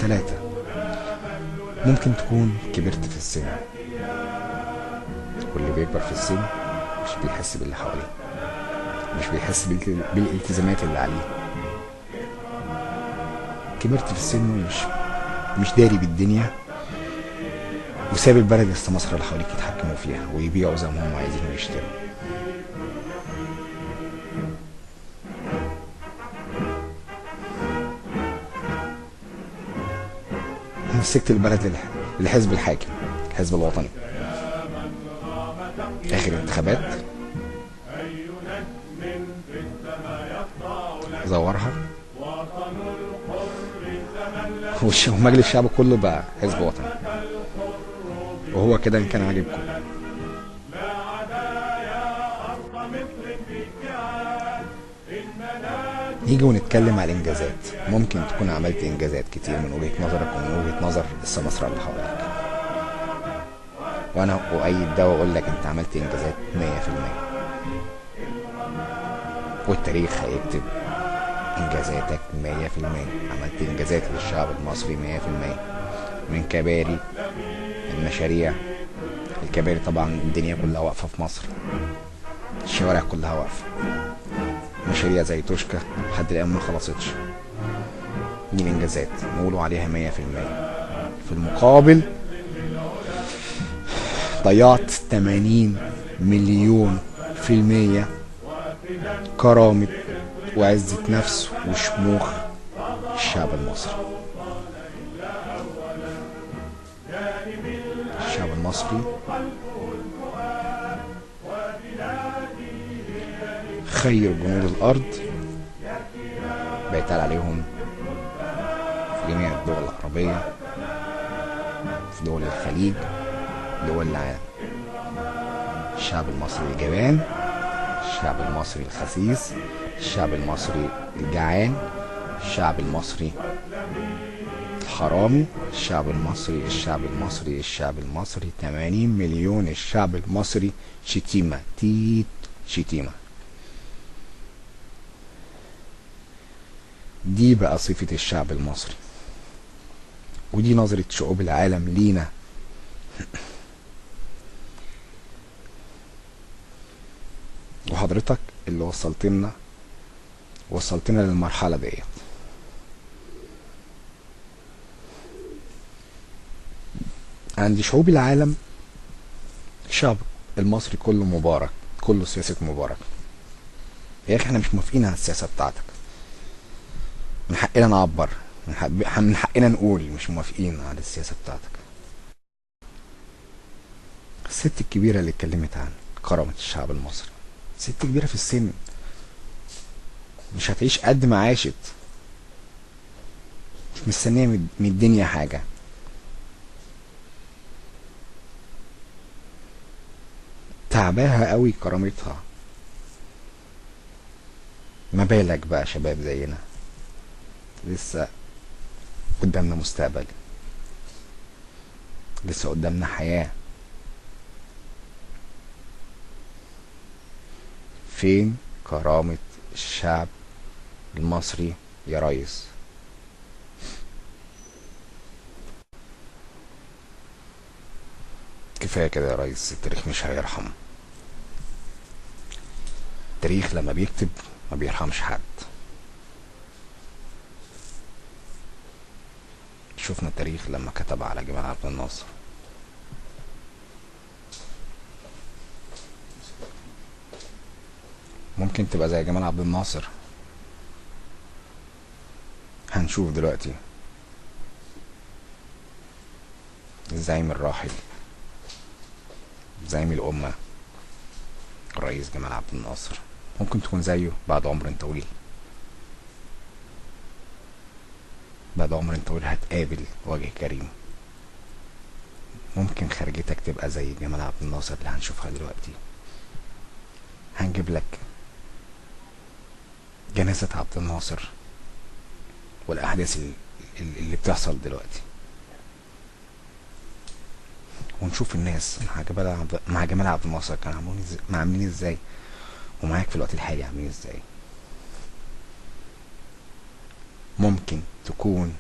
3. ممكن تكون كبرت في السن، واللي بيكبر في السن مش بيحس باللي حواليه، مش بيحس بالالتزامات اللي عليه. كبرت في السن ومش داري بالدنيا، وساب البلد السماسرة اللي حواليك يتحكموا فيها ويبيعوا زي ما هم عايزين ويشتروا. مسكت البلد للحزب الحاكم، الحزب الوطني. اخر انتخابات زورها، ومجلس الشعب كله بقى حزب وطني. وهو كده ان كان عاجبكم. نيجي ونتكلم على الانجازات. ممكن تكون عملت انجازات كتير من وجهة نظرك ومن وجهة نظر السماسرة اللي حواليك، وانا اؤيد ده واقول لك انت عملت انجازات 100%، والتاريخ هيكتب انجازاتك 100%. عملت انجازات للشعب المصري 100%، من كباري، من مشاريع. الكباري طبعا الدنيا كلها واقفة في مصر، الشوارع كلها واقفة. مشاريع زي توشكا لحد الآن ما خلصتش، دي الانجازات نقولوا عليها 100%. في المقابل ضيعت 80 مليون في المية كرامة وعزة نفس وشموخ الشعب المصري. الشعب المصري خير جنود الأرض، بيتقال عليهم في جميع الدول العربية، في دول الخليج، دول العالم. الشعب المصري الجبان، الشعب المصري الخسيس، الشعب المصري الجعان، الشعب المصري الحرامي، الشعب المصري الشعب المصري الشعب المصري 80 مليون. الشعب المصري شتيمة، تيت شتيمة. دي بقى صفة الشعب المصري، ودي نظرة شعوب العالم لينا. وحضرتك اللي وصلتنا للمرحلة ديت. عند شعوب العالم الشعب المصري كله مبارك، كله سياسة مبارك. يا اخي احنا مش موافقين على السياسة بتاعتك، من حقنا نعبر، من حقنا نقول مش موافقين على السياسة بتاعتك. الست الكبيرة اللي اتكلمت عن كرامة الشعب المصري، ست كبيرة في السن، مش هتعيش قد ما عاشت، مش مستنية من الدنيا حاجة. تعباها قوي كرامتها. ما بالك بقى شباب زينا، لسه قدامنا مستقبل، لسه قدامنا حياة. فين كرامة الشعب المصري يا ريس؟ كفاية كده يا ريس، التاريخ مش هيرحم. التاريخ لما بيكتب ما بيرحمش حد. شفنا التاريخ لما كتب على جمال عبد الناصر. ممكن تبقى زي جمال عبد الناصر. هنشوف دلوقتي الزعيم الراحل، زعيم الأمة، الرئيس جمال عبد الناصر. ممكن تكون زيه بعد عمر طويل، بعد عمر طويل هتقابل وجه كريم. ممكن خرجتك تبقى زي جمال عبد الناصر اللي هنشوفها دلوقتي. هنجيب لك جنازة عبد الناصر والأحداث اللي بتحصل دلوقتي، ونشوف الناس مع جمال عبد الناصر كانوا عاملين ازاي، ومعاك في الوقت الحالي عاملين ازاي. ممكن تكون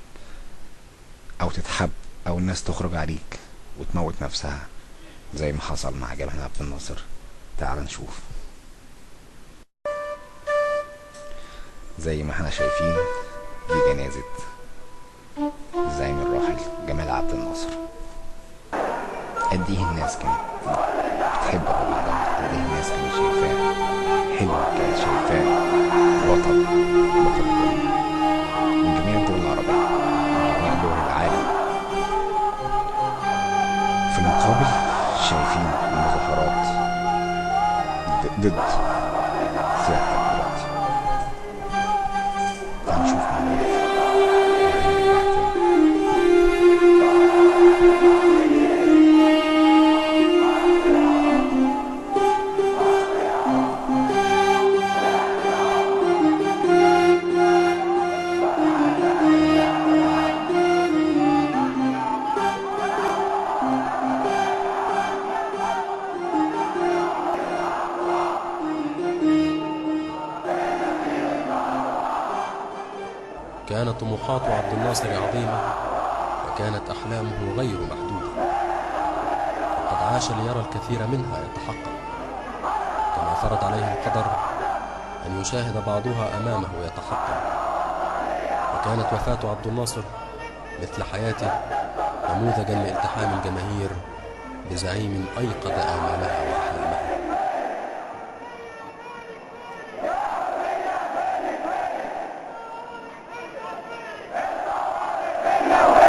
او تتحب، او الناس تخرج عليك وتموت نفسها زي ما حصل مع جمال عبد الناصر. تعال نشوف. زي ما احنا شايفين دي جنازة الزعيم الراحل جمال عبد الناصر. قد ايه الناس كانت بتحب بعضها، قد ايه الناس كانت شايفاه حلو، كانت شايفاه بطل من جميع الدول العربية، من جميع دول العالم. في المقابل شايفين المظاهرات ضد سيادتك دلوقتي. تعال نشوف مع بعض. كانت طموحات عبد الناصر عظيمة، وكانت أحلامه غير محدودة، وقد عاش ليرى الكثير منها يتحقق، كما فرض عليه القدر أن يشاهد بعضها أمامه يتحقق. وكانت وفاة عبد الناصر مثل حياته نموذجا لالتحام الجماهير بزعيم أيقظ آمالها